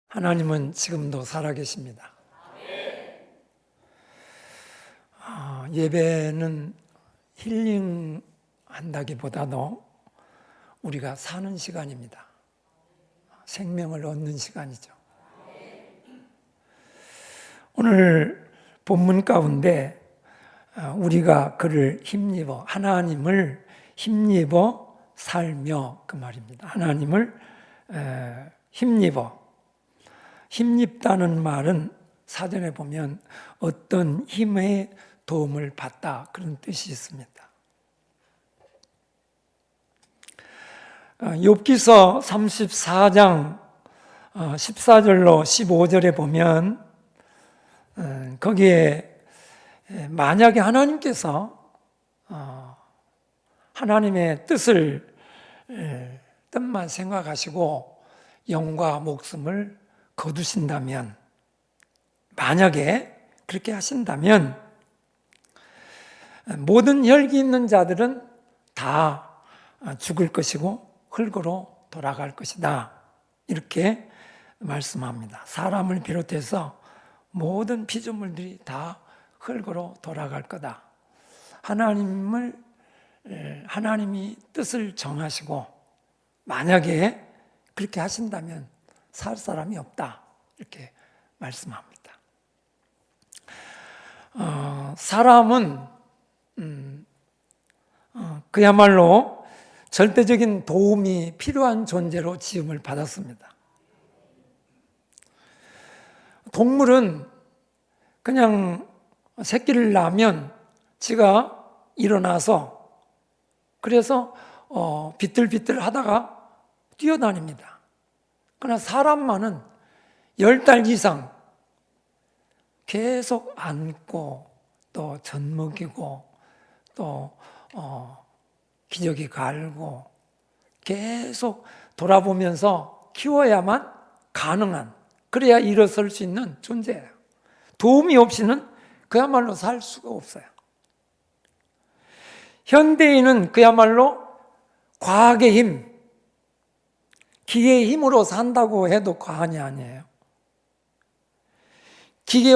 하나님은 지금도 살아계십니다. 예배는 힐링한다기보다도 우리가 사는 시간입니다. 생명을 얻는 시간이죠. 오늘 본문 가운데 우리가 그를 힘입어, 하나님을 힘입어 살며, 그 말입니다. 하나님을 힘입어. 힘입다는 말은 사전에 보면 어떤 힘의 도움을 받다, 그런 뜻이 있습니다. 욥기서 34장 14절로 15절에 보면 거기에 만약에 하나님께서 하나님의 뜻만 생각하시고 영과 목숨을 거두신다면, 만약에 그렇게 하신다면 모든 혈기 있는 자들은 다 죽을 것이고 흙으로 돌아갈 것이다, 이렇게 말씀합니다. 사람을 비롯해서 모든 피조물들이 다 흙으로 돌아갈 거다. 하나님이 뜻을 정하시고 만약에 그렇게 하신다면 살 사람이 없다, 이렇게 말씀합니다. 사람은 그야말로 절대적인 도움이 필요한 존재로 지음을 받았습니다. 동물은 그냥 새끼를 낳으면 지가 일어나서 그래서 비틀비틀 하다가 뛰어다닙니다. 그러나 사람만은 10달 이상 계속 안고 또 젖먹이고 또 기저귀 갈고 계속 돌아보면서 키워야만 가능한, 그래야 일어설 수 있는 존재예요. 도움이 없이는 그야말로 살 수가 없어요. 현대인은 그야말로 과학의 힘, 기계의 힘으로 산다고 해도 과언이 아니에요. 기계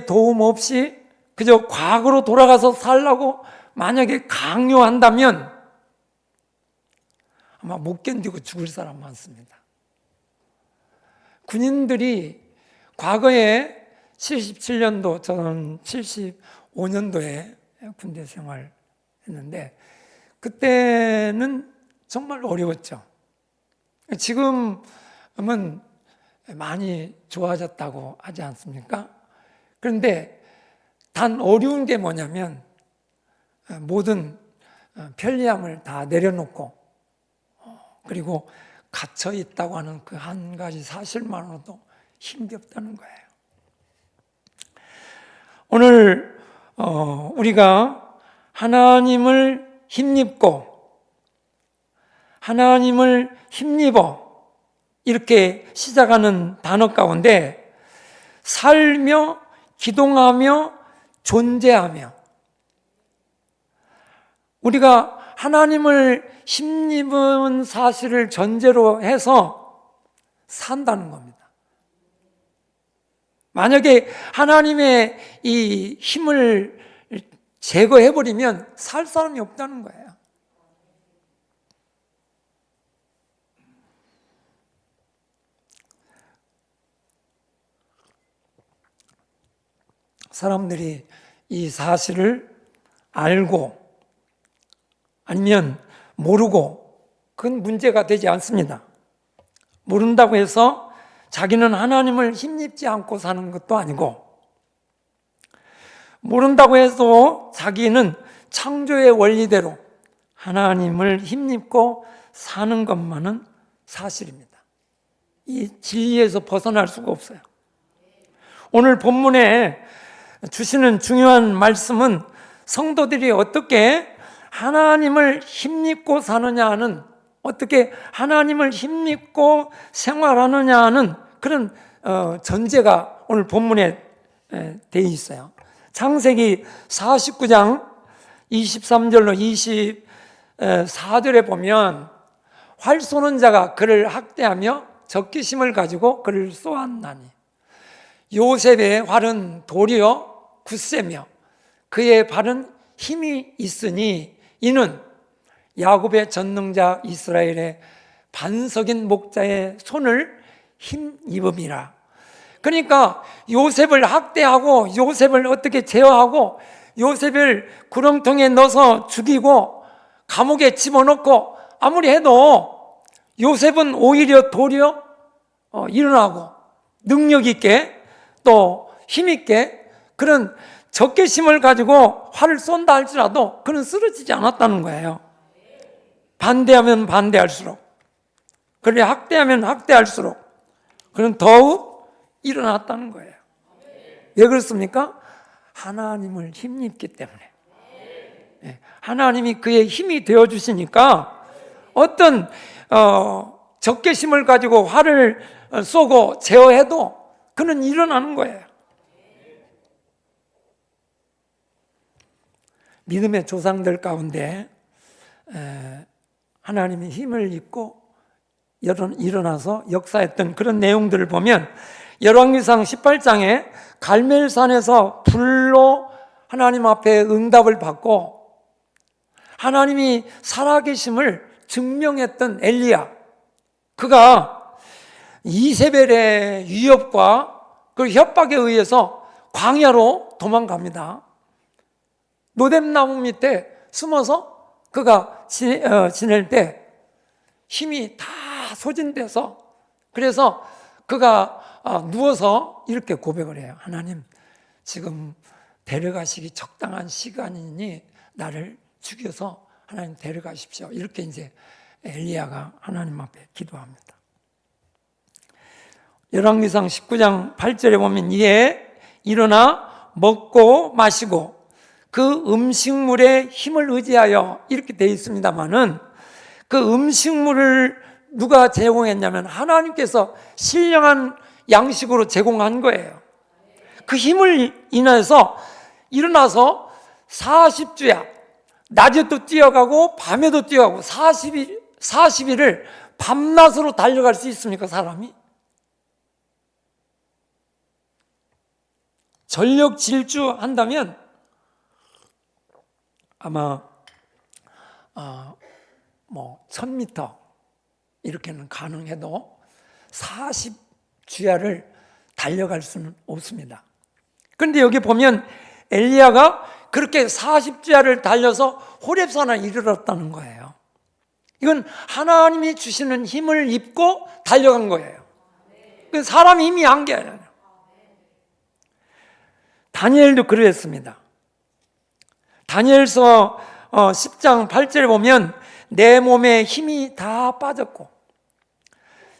도움 없이 그저 과거로 돌아가서 살라고 만약에 강요한다면 아마 못 견디고 죽을 사람 많습니다. 군인들이 과거에 77년도, 저는 75년도에 군대 생활했는데 그때는 정말 어려웠죠. 지금은 많이 좋아졌다고 하지 않습니까? 그런데 단 어려운 게 뭐냐면 모든 편리함을 다 내려놓고 그리고 갇혀 있다고 하는 그 한 가지 사실만으로도 힘겹다는 거예요. 오늘 우리가 하나님을 힘입고 하나님을 힘입어 이렇게 시작하는 단어 가운데 살며, 기동하며, 존재하며, 우리가 하나님을 힘입은 사실을 전제로 해서 산다는 겁니다. 만약에 하나님의 이 힘을 제거해버리면 살 사람이 없다는 거예요. 사람들이 이 사실을 알고 아니면 모르고 그건 문제가 되지 않습니다. 모른다고 해서 자기는 하나님을 힘입지 않고 사는 것도 아니고, 모른다고 해서 자기는 창조의 원리대로 하나님을 힘입고 사는 것만은 사실입니다. 이 진리에서 벗어날 수가 없어요. 오늘 본문에 주시는 중요한 말씀은 성도들이 어떻게 하나님을 힘입고 사느냐는, 어떻게 하나님을 힘입고 생활하느냐 하는 그런 전제가 오늘 본문에 되어 있어요. 창세기 49장 23절로 24절에 보면 활 쏘는 자가 그를 학대하며 적개심을 가지고 그를 쏘았나니 요셉의 활은 돌이요 굳세며 그의 발은 힘이 있으니 이는 야곱의 전능자 이스라엘의 반석인 목자의 손을 힘입음이라. 그러니까 요셉을 학대하고 요셉을 어떻게 제어하고 요셉을 구렁텅이에 넣어서 죽이고 감옥에 집어넣고 아무리 해도 요셉은 오히려 도리어 일어나고 능력 있게 또 힘 있게 그런 적개심을 가지고 활을 쏜다 할지라도 그는 쓰러지지 않았다는 거예요. 반대하면 반대할수록, 그래 학대하면 학대할수록 그는 더욱 일어났다는 거예요. 왜 그렇습니까? 하나님을 힘입기 때문에. 하나님이 그의 힘이 되어주시니까 어떤 적개심을 가지고 활을 쏘고 제어해도 그는 일어나는 거예요. 믿음의 조상들 가운데 하나님의 힘을 입고 일어나서 역사했던 그런 내용들을 보면 열왕기상 18장에 갈멜산에서 불로 하나님 앞에 응답을 받고 하나님이 살아계심을 증명했던 엘리야, 그가 이세벨의 위협과 그 협박에 의해서 광야로 도망갑니다. 노뎀나무 밑에 숨어서 그가 지낼 때 힘이 다 소진돼서 그래서 그가 누워서 이렇게 고백을 해요. 하나님, 지금 데려가시기 적당한 시간이니 나를 죽여서 하나님 데려가십시오. 이렇게 이제 엘리야가 하나님 앞에 기도합니다. 열왕기상 19장 8절에 보면 이에 일어나 먹고 마시고 그 음식물의 힘을 의지하여 이렇게 되어 있습니다만은 그 음식물을 누가 제공했냐면 하나님께서 신령한 양식으로 제공한 거예요. 그 힘을 인해서 일어나서 40주야 낮에도 뛰어가고 밤에도 뛰어가고 40일을 밤낮으로 달려갈 수 있습니까, 사람이? 전력 질주 한다면 아마 1000m 이렇게는 가능해도 40주야를 달려갈 수는 없습니다. 그런데 여기 보면 엘리야가 그렇게 40주야를 달려서 호렙산에 이르렀다는 거예요. 이건 하나님이 주시는 힘을 입고 달려간 거예요. 사람이 힘이 한 게 아니에요. 다니엘도 그랬습니다. 다니엘서 10장 8절에 보면 내 몸에 힘이 다 빠졌고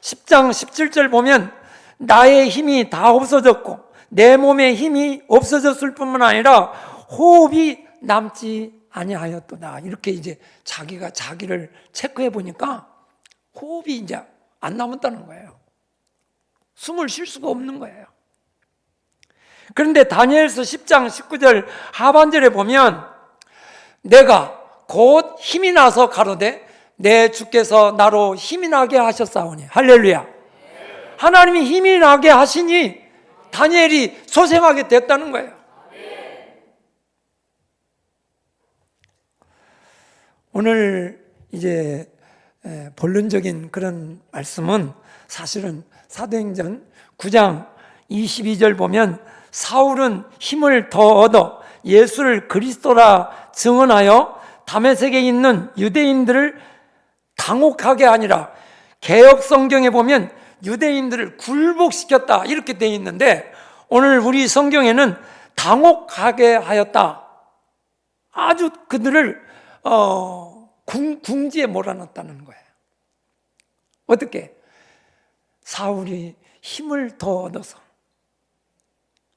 10장 17절 보면 나의 힘이 다 없어졌고 내 몸에 힘이 없어졌을 뿐만 아니라 호흡이 남지 아니하였도다. 이렇게 이제 자기가 자기를 체크해 보니까 호흡이 이제 안 남았다는 거예요. 숨을 쉴 수가 없는 거예요. 그런데 다니엘서 10장 19절 하반절에 보면 내가 곧 힘이 나서 가로되 내 주께서 나로 힘이 나게 하셨사오니 할렐루야. 하나님이 힘이 나게 하시니 다니엘이 소생하게 됐다는 거예요. 오늘 이제 본론적인 그런 말씀은 사실은 사도행전 9장 22절 보면 사울은 힘을 더 얻어 예수를 그리스도라 증언하여 다메섹에 있는 유대인들을 당혹하게 아니라 개역 성경에 보면 유대인들을 굴복시켰다 이렇게 되어 있는데 오늘 우리 성경에는 당혹하게 하였다. 아주 그들을 궁지에 몰아넣었다는 거예요. 어떻게? 사울이 힘을 더 얻어서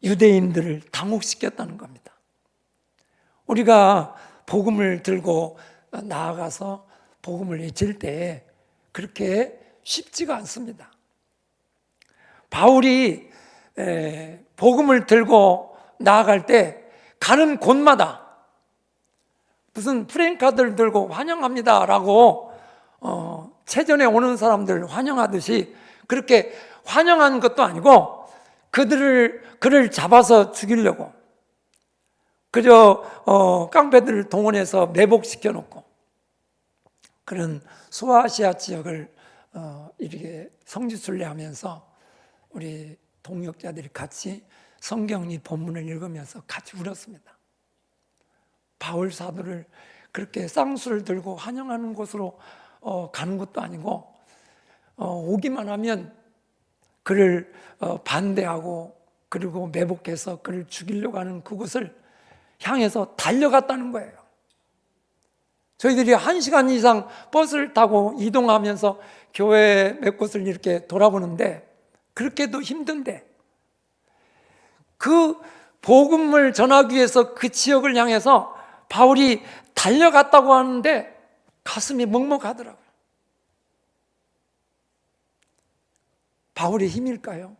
유대인들을 당혹시켰다는 겁니다. 우리가 복음을 들고 나아가서 복음을 외칠 때 그렇게 쉽지가 않습니다. 바울이 복음을 들고 나아갈 때 가는 곳마다 무슨 프랭카드를 들고 환영합니다라고 체전에 오는 사람들 환영하듯이 그렇게 환영한 것도 아니고 그를 잡아서 죽이려고 그저 깡패들을 동원해서 매복시켜 놓고 그런 소아시아 지역을 이렇게 성지순례하면서 우리 동역자들이 같이 성경 이 본문을 읽으면서 같이 울었습니다. 바울 사도를 그렇게 쌍수를 들고 환영하는 곳으로 가는 것도 아니고 오기만 하면 그를 반대하고 그리고 매복해서 그를 죽이려고 하는 그곳을 향해서 달려갔다는 거예요. 저희들이 1시간 이상 버스를 타고 이동하면서 교회 몇 곳을 이렇게 돌아보는데 그렇게도 힘든데 그 복음을 전하기 위해서 그 지역을 향해서 바울이 달려갔다고 하는데 가슴이 먹먹하더라고요. 바울의 힘일까요?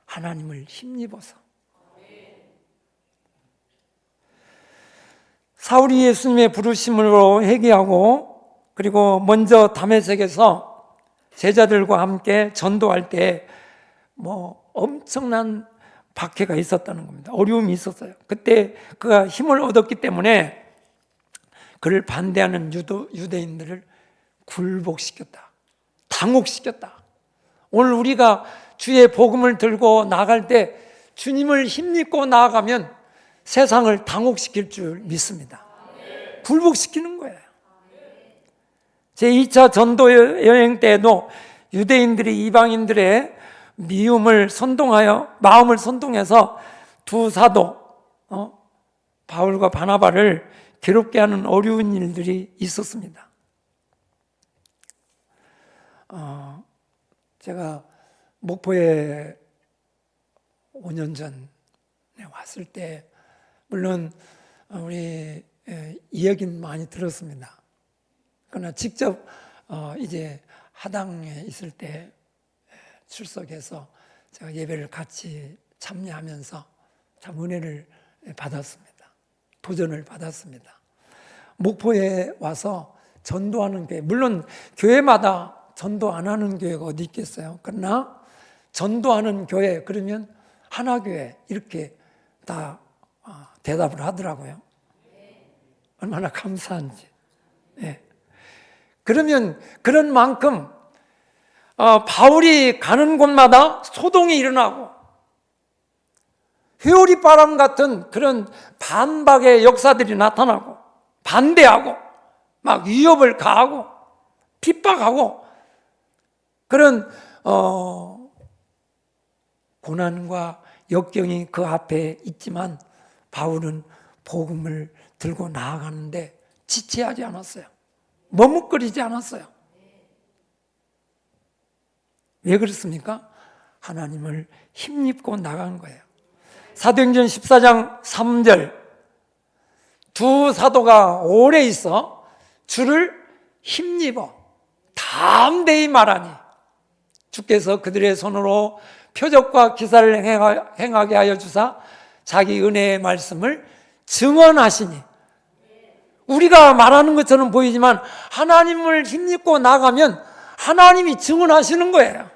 하나님을 힘입어서. 사울이 예수님의 부르심으로 회개하고 그리고 먼저 다메섹에서 제자들과 함께 전도할 때 엄청난 박해가 있었다는 겁니다. 어려움이 있었어요. 그때 그가 힘을 얻었기 때문에 그를 반대하는 유대인들을 굴복시켰다. 당혹시켰다. 오늘 우리가 주의 복음을 들고 나아갈 때 주님을 힘입고 나아가면 세상을 당혹시킬 줄 믿습니다. 굴복시키는 거예요. 제2차 전도 여행 때에도 유대인들이 이방인들의 미움을 선동하여 마음을 선동해서 두 사도 바울과 바나바를 괴롭게 하는 어려운 일들이 있었습니다. 제가 목포에 5년 전에 왔을 때 물론 우리 이야기는 많이 들었습니다. 그러나 직접 이제 하당에 있을 때 출석해서 제가 예배를 같이 참여하면서 참 은혜를 받았습니다. 도전을 받았습니다. 목포에 와서 전도하는 교회, 물론 교회마다 전도 안 하는 교회가 어디 있겠어요. 그러나 전도하는 교회 그러면 하나교회 이렇게 다 대답을 하더라고요. 얼마나 감사한지. 네. 그러면 그런 만큼 바울이 가는 곳마다 소동이 일어나고 회오리 바람 같은 그런 반박의 역사들이 나타나고 반대하고 막 위협을 가하고 핍박하고 그런 고난과 역경이 그 앞에 있지만 바울은 복음을 들고 나아가는데 지체하지 않았어요. 머뭇거리지 않았어요. 왜 그렇습니까? 하나님을 힘입고 나간 거예요. 사도행전 14장 3절 두 사도가 오래 있어 주를 힘입어 담대히 말하니 주께서 그들의 손으로 표적과 기사를 행하게 하여 주사 자기 은혜의 말씀을 증언하시니 우리가 말하는 것처럼 보이지만 하나님을 힘입고 나가면 하나님이 증언하시는 거예요.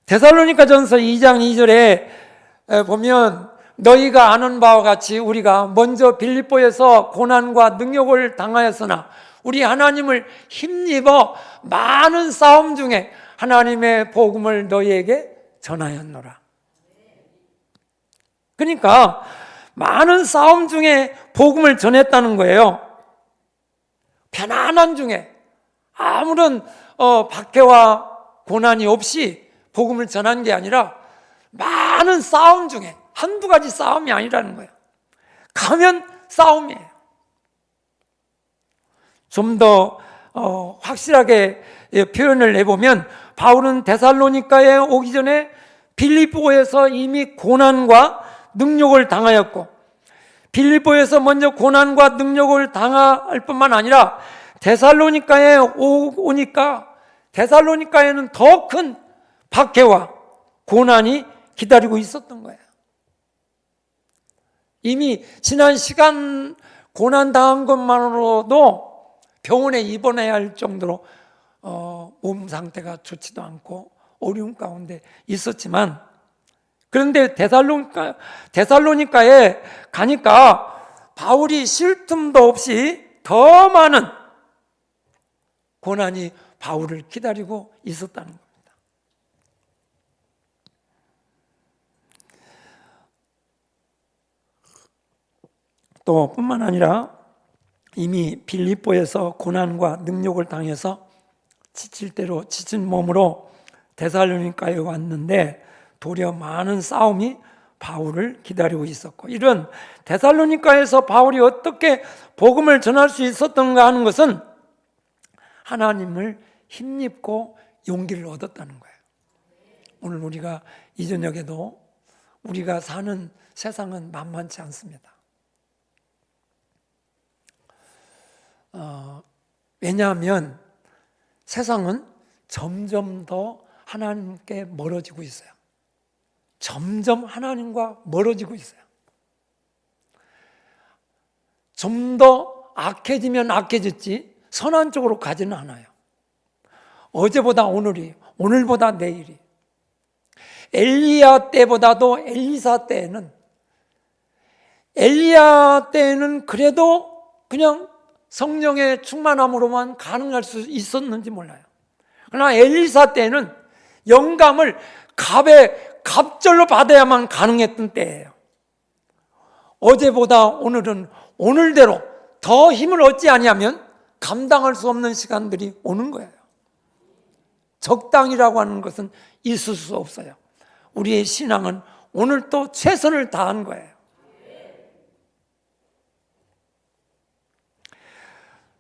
데살로니가전서 2장 2절에 보면 너희가 아는 바와 같이 우리가 먼저 빌립보에서 고난과 능욕을 당하였으나 우리 하나님을 힘입어 많은 싸움 중에 하나님의 복음을 너희에게 전하였노라. 그러니까 많은 싸움 중에 복음을 전했다는 거예요. 편안한 중에 아무런 박해와 고난이 없이 복음을 전한 게 아니라 많은 싸움 중에 한두 가지 싸움이 아니라는 거예요. 가면 싸움이에요. 좀 더 확실하게 표현을 해보면 바울은 데살로니가에 오기 전에 빌립보에서 이미 고난과 능욕을 당하였고 빌립보에서 먼저 고난과 능욕을 당할 뿐만 아니라 데살로니가에 오니까 데살로니가에는 더 큰 박해와 고난이 기다리고 있었던 거예요. 이미 지난 시간 고난 당한 것만으로도 병원에 입원해야 할 정도로 몸 상태가 좋지도 않고 어려운 가운데 있었지만, 그런데 데살로니가에 가니까 바울이 쉴 틈도 없이 더 많은 고난이 바울을 기다리고 있었다는 겁니다. 또 뿐만 아니라 이미 빌립보에서 고난과 능욕을 당해서 지친 몸으로 데살로니가에 왔는데 도리어 많은 싸움이 바울을 기다리고 있었고, 이런 데살로니가에서 바울이 어떻게 복음을 전할 수 있었던가 하는 것은 하나님을 힘입고 용기를 얻었다는 거예요. 오늘 우리가 이 저녁에도 우리가 사는 세상은 만만치 않습니다. 왜냐하면 세상은 점점 더 하나님께 멀어지고 있어요. 점점 하나님과 멀어지고 있어요. 좀 더 악해지면 악해졌지 선한 쪽으로 가지는 않아요. 어제보다 오늘이, 오늘보다 내일이. 엘리야 때보다도 엘리야 때는 그래도 그냥 성령의 충만함으로만 가능할 수 있었는지 몰라요. 그러나 엘리사 때는 영감을 갑절로 받아야만 가능했던 때예요. 어제보다 오늘은 오늘대로 더 힘을 얻지 아니하면 감당할 수 없는 시간들이 오는 거예요. 적당이라고 하는 것은 있을 수 없어요. 우리의 신앙은 오늘 또 최선을 다한 거예요.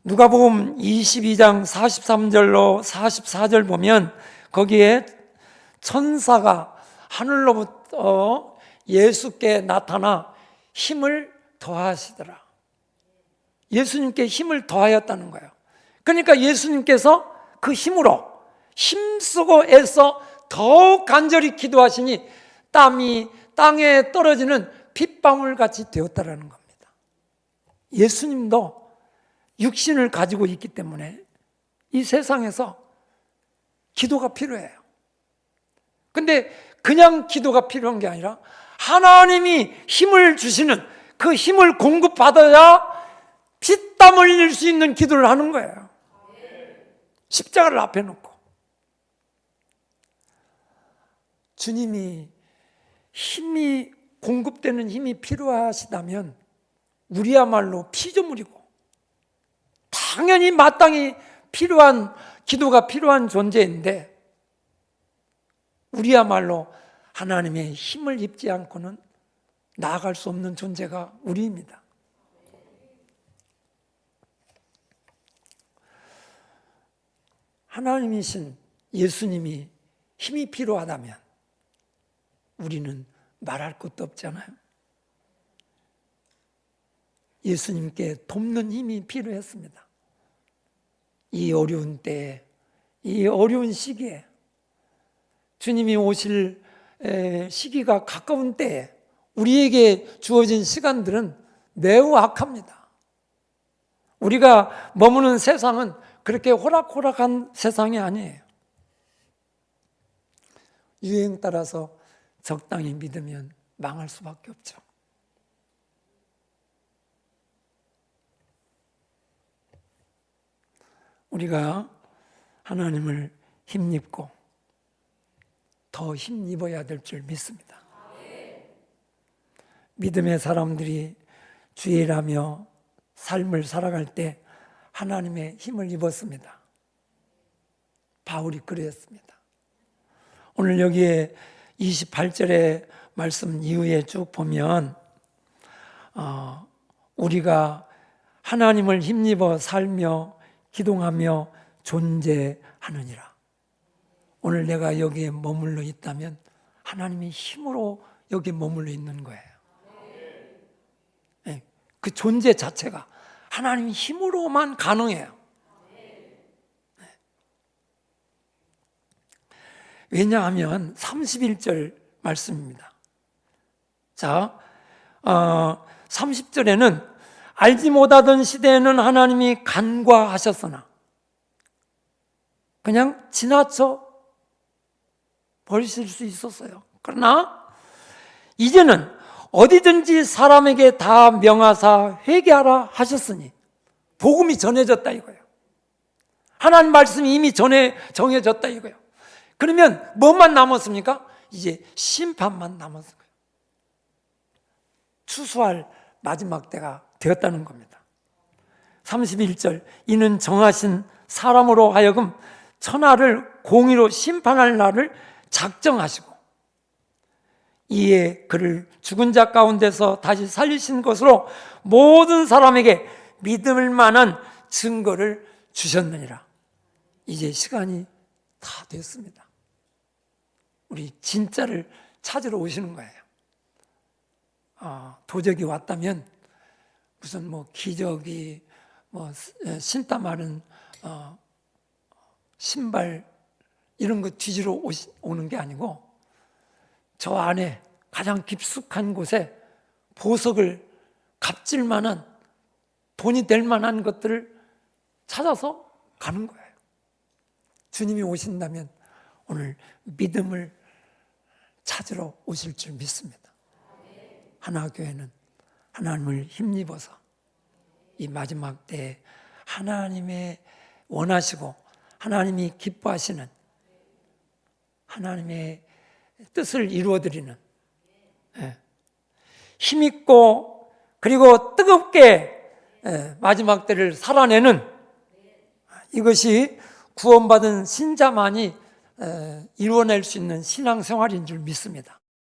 누가복음 22장 43절로 44절 보면 거기에 천사가 하늘로부터 예수께 나타나 힘을 더하시더라. 예수님께 힘을 더하였다는 거예요. 그러니까 예수님께서 그 힘으로 힘쓰고 애써 더욱 간절히 기도하시니 땀이 땅에 떨어지는 핏방울 같이 되었다라는 겁니다. 예수님도 육신을 가지고 있기 때문에 이 세상에서 기도가 필요해요. 근데 그냥 기도가 필요한 게 아니라 하나님이 힘을 주시는 그 힘을 공급받아야 피땀 흘릴 수 있는 기도를 하는 거예요. 십자가를 앞에 놓고. 주님이 힘이 공급되는 힘이 필요하시다면 우리야말로 피조물이고 당연히 마땅히 필요한 기도가 필요한 존재인데 우리야말로 하나님의 힘을 입지 않고는 나아갈 수 없는 존재가 우리입니다. 하나님이신 예수님이 힘이 필요하다면 우리는 말할 것도 없잖아요. 예수님께 돕는 힘이 필요했습니다. 이 어려운 때에, 이 어려운 시기에, 주님이 오실 시기가 가까운 때에 우리에게 주어진 시간들은 매우 악합니다. 우리가 머무는 세상은 그렇게 호락호락한 세상이 아니에요. 유행 따라서 적당히 믿으면 망할 수밖에 없죠. 우리가 하나님을 힘입고 더 힘입어야 될 줄 믿습니다. 믿음의 사람들이 주일하며 삶을 살아갈 때 하나님의 힘을 입었습니다. 바울이 그랬습니다. 오늘 여기에 28절의 말씀 이후에 쭉 보면 우리가 하나님을 힘입어 살며 기동하며 존재하느니라. 오늘 내가 여기에 머물러 있다면 하나님의 힘으로 여기 머물러 있는 거예요. 네, 그 존재 자체가 하나님의 힘으로만 가능해요. 네. 왜냐하면 31절 말씀입니다. 자, 30절에는 알지 못하던 시대에는 하나님이 간과하셨으나 그냥 지나쳐 버리실 수 있었어요. 그러나 이제는 어디든지 사람에게 다 명하사 회개하라 하셨으니 복음이 전해졌다 이거예요. 하나님 말씀이 이미 정해졌다 이거예요. 그러면 뭐만 남았습니까? 이제 심판만 남았어요. 추수할 마지막 때가 되었다는 겁니다. 31절, 이는 정하신 사람으로 하여금 천하를 공의로 심판할 날을 작정하시고 이에 그를 죽은 자 가운데서 다시 살리신 것으로 모든 사람에게 믿을 만한 증거를 주셨느니라. 이제 시간이 다 됐습니다. 우리 진짜를 찾으러 오시는 거예요. 도적이 왔다면 무슨 뭐 기저귀, 뭐 신다 마른 신발 이런 거 뒤지러 오는 게 아니고 저 안에 가장 깊숙한 곳에 보석을 값질 만한 돈이 될 만한 것들을 찾아서 가는 거예요. 주님이 오신다면 오늘 믿음을 찾으러 오실 줄 믿습니다. 하나교회는 하나님을 힘입어서 이 마지막 때에 하나님의 원하시고 하나님이 기뻐하시는 하나님의 뜻을 이루어드리는 힘있고 그리고 뜨겁게 마지막 때를 살아내는 이것이 구원받은 신자만이 이루어낼 수 있는 신앙생활인 줄 믿습니다.